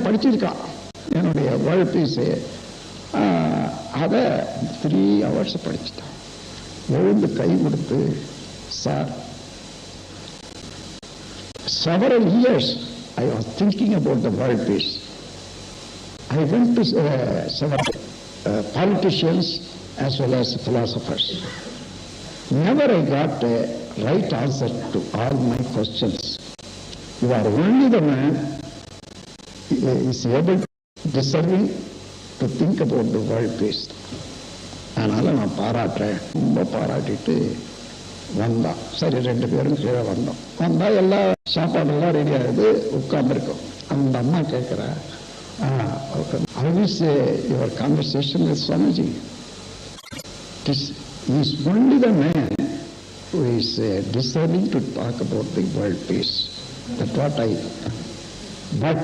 படிச்சிருக்கான் என்னுடைய world piece. அதை 3 hours படிச்சுட்டான். எழுந்து கை கொடுத்து, sir, several years I was thinking about the world peace. I went to several politicians as well as philosophers. Never I got a right answer to all my questions. You are only the man who is able, deserving to think about the world peace. அதனால் நான் பாராட்டுறேன். ரொம்ப பாராட்டிட்டு வந்தான். சரி, 2 பேரும் கீழே வந்தோம். வந்தால் எல்லா சாப்பாடெல்லாம் ரெடி ஆகுது, உட்காந்துருக்கோம். அந்த அம்மா கேட்குறா, how is your conversation with Swamiji? He is only the man who is deserving to talk about the world peace. That's what but